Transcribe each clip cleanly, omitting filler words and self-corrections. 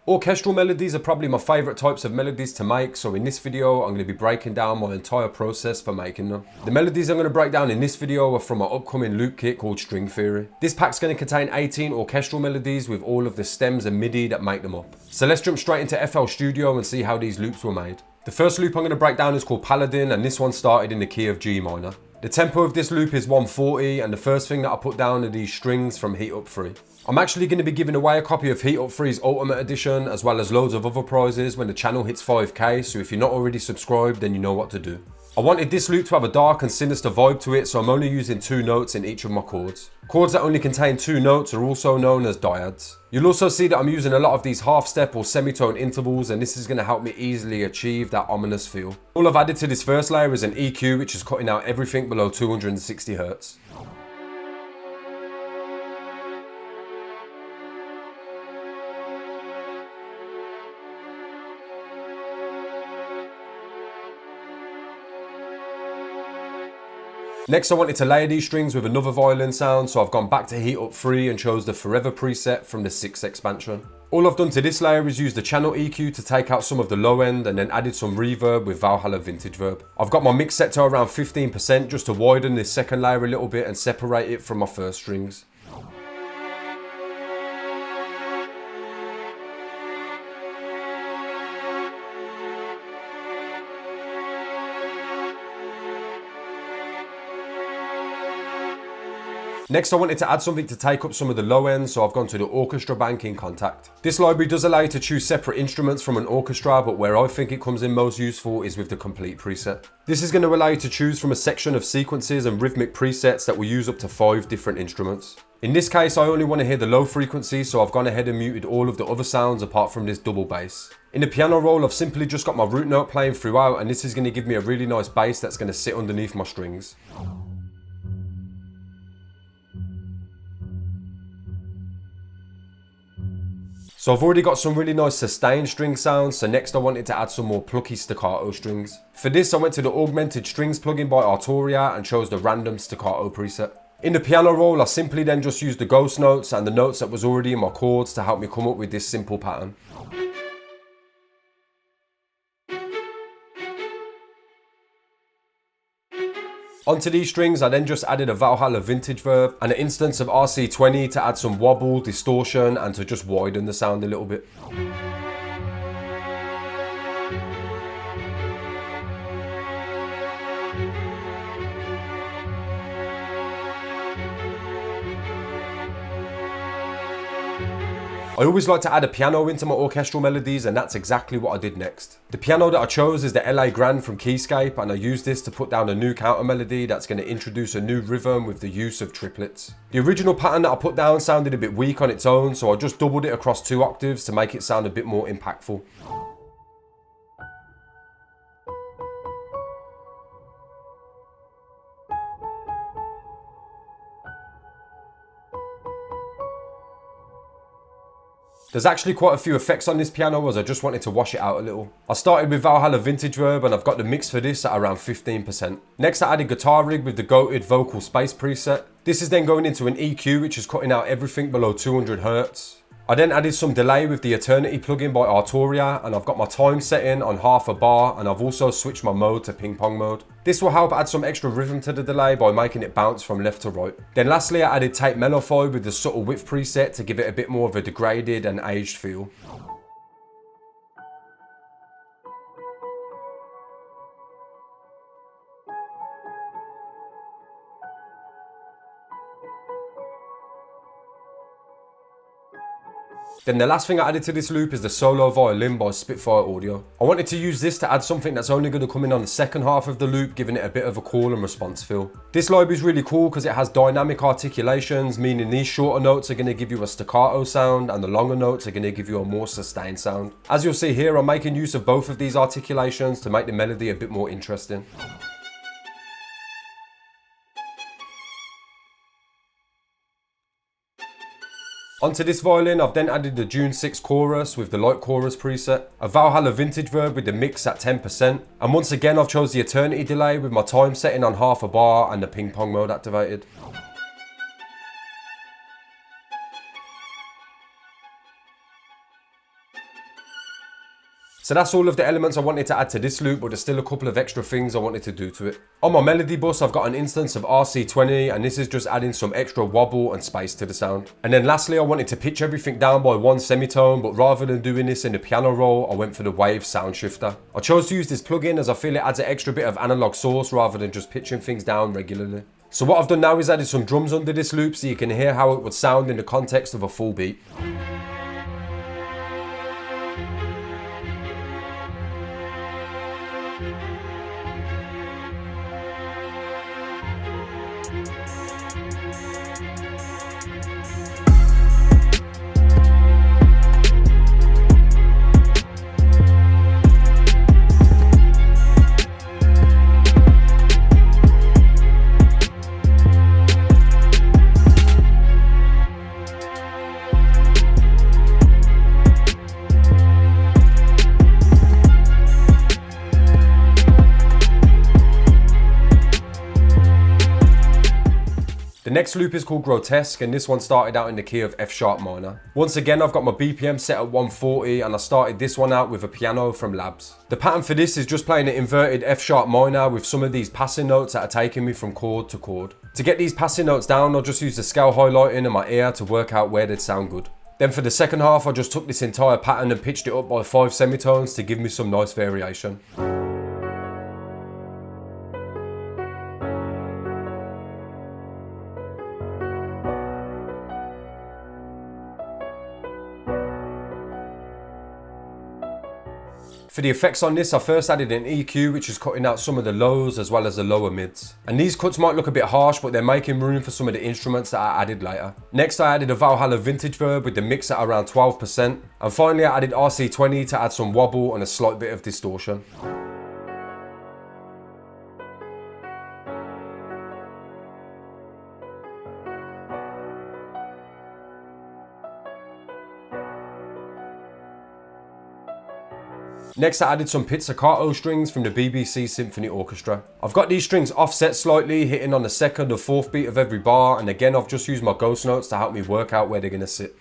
Orchestral melodies are probably my favourite types of melodies to make, so in this video I'm going to be breaking down my entire process for making them. The melodies I'm going to break down in this video are from my upcoming loop kit called String Theory. This pack's going to contain 18 orchestral melodies with all of the stems and MIDI that make them up. So let's jump straight into FL Studio and see how these loops were made. The first loop I'm going to break down is called Paladin, and this one started in the key of G minor. The tempo of this loop is 140, and the first thing that I put down are these strings from Heat Up 3. I'm actually going to be giving away a copy of Heat Up 3's Ultimate Edition, as well as loads of other prizes when the channel hits 5k, so if you're not already subscribed, then you know what to do. I wanted this loop to have a dark and sinister vibe to it, so I'm only using 2 notes in each of my chords. Chords that only contain 2 notes are also known as dyads. You'll also see that I'm using a lot of these half step or semitone intervals, and this is going to help me easily achieve that ominous feel. All I've added to this first layer is an EQ, which is cutting out everything below 260 Hz. Next I wanted to layer these strings with another violin sound, so I've gone back to Heat Up 3 and chose the Forever preset from the 6th expansion. All I've done to this layer is use the channel EQ to take out some of the low end and then added some reverb with Valhalla Vintage Verb. I've got my mix set to around 15% just to widen this second layer a little bit and separate it from my first strings. Next I wanted to add something to take up some of the low ends, so I've gone to the Orchestra Bank in Contact. This library does allow you to choose separate instruments from an orchestra, but where I think it comes in most useful is with the Complete preset. This is going to allow you to choose from a section of sequences and rhythmic presets that will use up to 5 different instruments. In this case I only want to hear the low frequency, so I've gone ahead and muted all of the other sounds apart from this double bass. In the piano roll I've simply just got my root note playing throughout, and this is going to give me a really nice bass that's going to sit underneath my strings. So I've already got some really nice sustained string sounds, so next I wanted to add some more plucky staccato strings. For this I went to the Augmented Strings plugin by Arturia and chose the Random Staccato preset. In the piano roll I simply then just used the ghost notes and the notes that was already in my chords to help me come up with this simple pattern. Onto these strings I then just added a Valhalla Vintage Verb and an instance of RC20 to add some wobble, distortion and to just widen the sound a little bit. I always like to add a piano into my orchestral melodies, and that's exactly what I did next. The piano that I chose is the LA Grand from Keyscape, and I used this to put down a new counter melody that's going to introduce a new rhythm with the use of triplets. The original pattern that I put down sounded a bit weak on its own, so I just doubled it across 2 octaves to make it sound a bit more impactful. There's actually quite a few effects on this piano, as I just wanted to wash it out a little. I started with Valhalla Vintage Verb and I've got the mix for this at around 15%. Next I added Guitar Rig with the goated Vocal Space preset. This is then going into an EQ which is cutting out everything below 200 Hz. I then added some delay with the Eternity plugin by Arturia, and I've got my time setting on half a bar, and I've also switched my mode to ping pong mode. This will help add some extra rhythm to the delay by making it bounce from left to right. Then lastly I added Tape Mellify with the subtle width preset to give it a bit more of a degraded and aged feel. Then the last thing I added to this loop is the solo violin by Spitfire Audio. I wanted to use this to add something that's only going to come in on the second half of the loop, giving it a bit of a call and response feel. This library is really cool because it has dynamic articulations, meaning these shorter notes are going to give you a staccato sound and the longer notes are going to give you a more sustained sound. As you'll see here, I'm making use of both of these articulations to make the melody a bit more interesting. Onto this violin, I've then added the June 6 chorus with the light chorus preset, a Valhalla Vintage Verb with the mix at 10%, and once again I've chose the Eternity delay with my time setting on half a bar and the ping pong mode activated. So that's all of the elements I wanted to add to this loop, but there's still a couple of extra things I wanted to do to it. On my melody bus, I've got an instance of RC20, and this is just adding some extra wobble and space to the sound. And then lastly, I wanted to pitch everything down by one semitone, but rather than doing this in the piano roll, I went for the wave sound shifter. I chose to use this plugin as I feel it adds an extra bit of analog source rather than just pitching things down regularly. So what I've done now is added some drums under this loop so you can hear how it would sound in the context of a full beat. The next loop is called Grotesque, and this one started out in the key of F sharp minor. Once again, I've got my BPM set at 140, and I started this one out with a piano from Labs. The pattern for this is just playing an inverted F sharp minor with some of these passing notes that are taking me from chord to chord. To get these passing notes down, I'll just use the scale highlighting in my ear to work out where they'd sound good. Then for the second half, I just took this entire pattern and pitched it up by 5 semitones to give me some nice variation. For the effects on this, I first added an EQ, which is cutting out some of the lows as well as the lower mids. And these cuts might look a bit harsh, but they're making room for some of the instruments that I added later. Next, I added a Valhalla vintage verb with the mix at around 12%. And finally, I added RC20 to add some wobble and a slight bit of distortion. Next, I added some pizzicato strings from the BBC Symphony Orchestra. I've got these strings offset slightly, hitting on the 2nd or 4th beat of every bar, and again I've just used my ghost notes to help me work out where they're going to sit.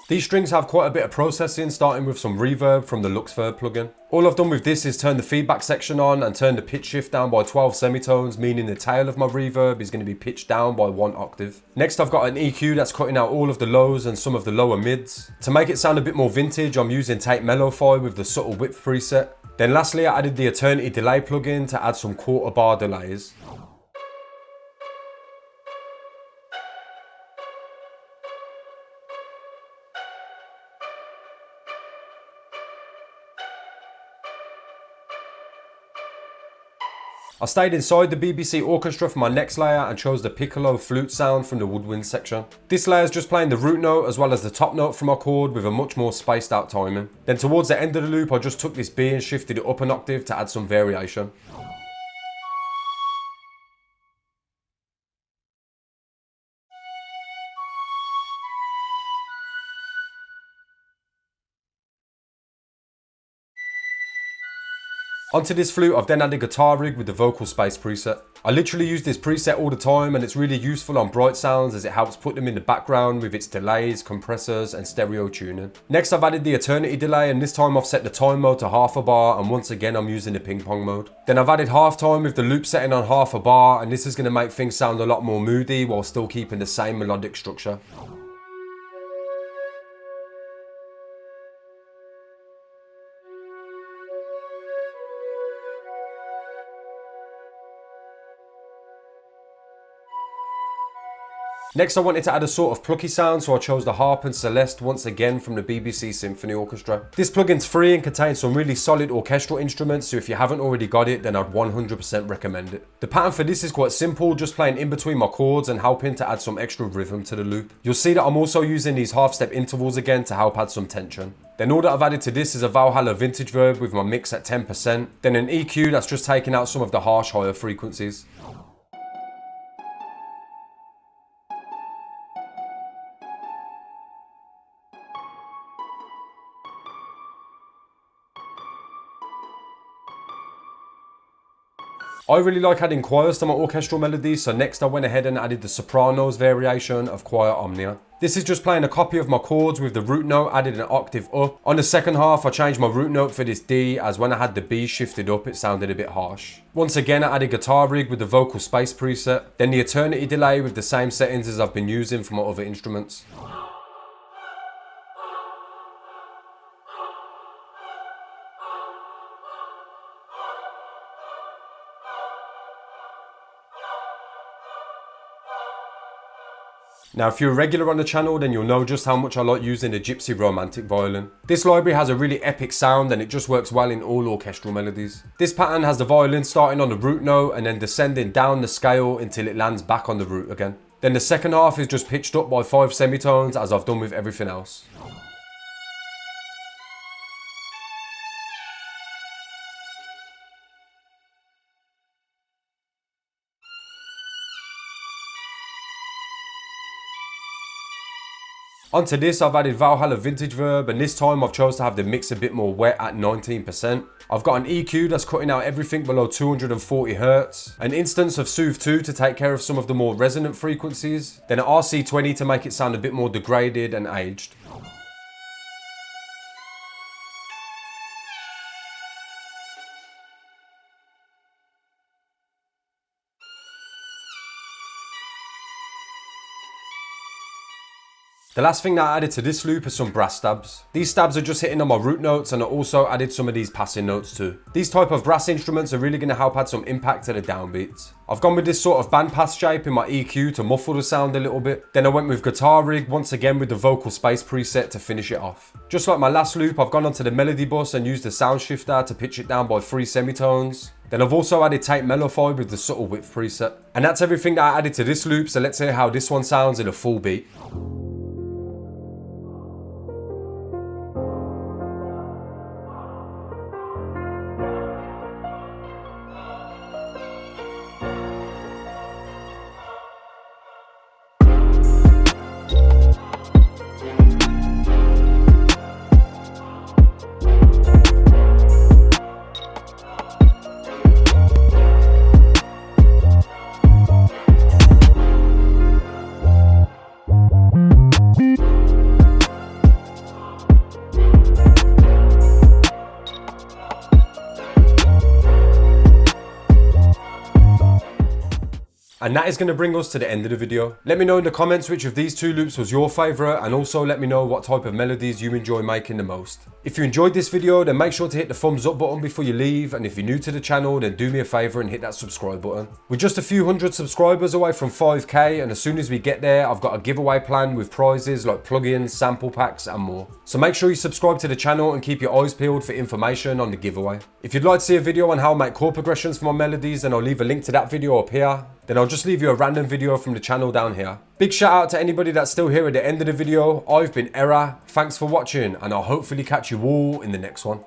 These strings have quite a bit of processing, starting with some reverb from the Luxverb plugin. All I've done with this is turn the feedback section on and turn the pitch shift down by 12 semitones, meaning the tail of my reverb is going to be pitched down by 1 octave. Next, I've got an EQ that's cutting out all of the lows and some of the lower mids. To make it sound a bit more vintage, I'm using Tape Mellowfy with the subtle width preset. Then lastly, I added the Eternity Delay plugin to add some quarter bar delays. I stayed inside the BBC Orchestra for my next layer and chose the piccolo flute sound from the woodwind section. This layer is just playing the root note as well as the top note from my chord with a much more spaced out timing. Then towards the end of the loop, I just took this B and shifted it up an octave to add some variation. Onto this flute, I've then added guitar rig with the vocal space preset. I literally use this preset all the time, and it's really useful on bright sounds as it helps put them in the background with its delays, compressors and stereo tuning. Next, I've added the Eternity Delay, and this time I've set the time mode to half a bar, and once again I'm using the ping pong mode. Then I've added half time with the loop setting on half a bar, and this is going to make things sound a lot more moody while still keeping the same melodic structure. Next, I wanted to add a sort of plucky sound, so I chose the harp and celeste once again from the BBC Symphony Orchestra. This plugin's free and contains some really solid orchestral instruments, so if you haven't already got it, then I'd 100% recommend it. The pattern for this is quite simple, just playing in between my chords and helping to add some extra rhythm to the loop. You'll see that I'm also using these half-step intervals again to help add some tension. Then all that I've added to this is a Valhalla vintage verb with my mix at 10%, then an EQ that's just taking out some of the harsh higher frequencies. I really like adding choirs to my orchestral melodies, so next I went ahead and added the sopranos variation of Choir Omnia. This is just playing a copy of my chords with the root note added an octave up. On the second half I changed my root note for this D, as when I had the B shifted up it sounded a bit harsh. Once again I added guitar rig with the vocal space preset, then the eternity delay with the same settings as I've been using for my other instruments. Now if you're a regular on the channel then you'll know just how much I like using the Gypsy Romantic violin. This library has a really epic sound and it just works well in all orchestral melodies. This pattern has the violin starting on the root note and then descending down the scale until it lands back on the root again. Then the second half is just pitched up by 5 semitones as I've done with everything else. Onto this I've added Valhalla Vintage Verb, and this time I've chose to have the mix a bit more wet at 19%. I've got an EQ that's cutting out everything below 240 Hz, an instance of Soothe 2 to take care of some of the more resonant frequencies, then an RC20 to make it sound a bit more degraded and aged. The last thing that I added to this loop are some brass stabs. These stabs are just hitting on my root notes, and I also added some of these passing notes too. These type of brass instruments are really going to help add some impact to the downbeats. I've gone with this sort of bandpass shape in my EQ to muffle the sound a little bit. Then I went with guitar rig once again with the vocal space preset to finish it off. Just like my last loop, I've gone onto the melody bus and used the sound shifter to pitch it down by 3 semitones. Then I've also added tape mellify with the subtle width preset. And that's everything that I added to this loop, so let's hear how this one sounds in a full beat. And that is going to bring us to the end of the video. Let me know in the comments which of these two loops was your favourite, and also let me know what type of melodies you enjoy making the most. If you enjoyed this video then make sure to hit the thumbs up button before you leave, and if you're new to the channel then do me a favour and hit that subscribe button. We're just a few hundred subscribers away from 5k, and as soon as we get there I've got a giveaway plan with prizes like plugins, sample packs and more. So make sure you subscribe to the channel and keep your eyes peeled for information on the giveaway. If you'd like to see a video on how I make chord progressions for my melodies, then I'll leave a link to that video up here. Then I'll just leave you a random video from the channel down here. Big shout out to anybody that's still here at the end of the video. I've been Era, thanks for watching, and I'll hopefully catch you all in the next one.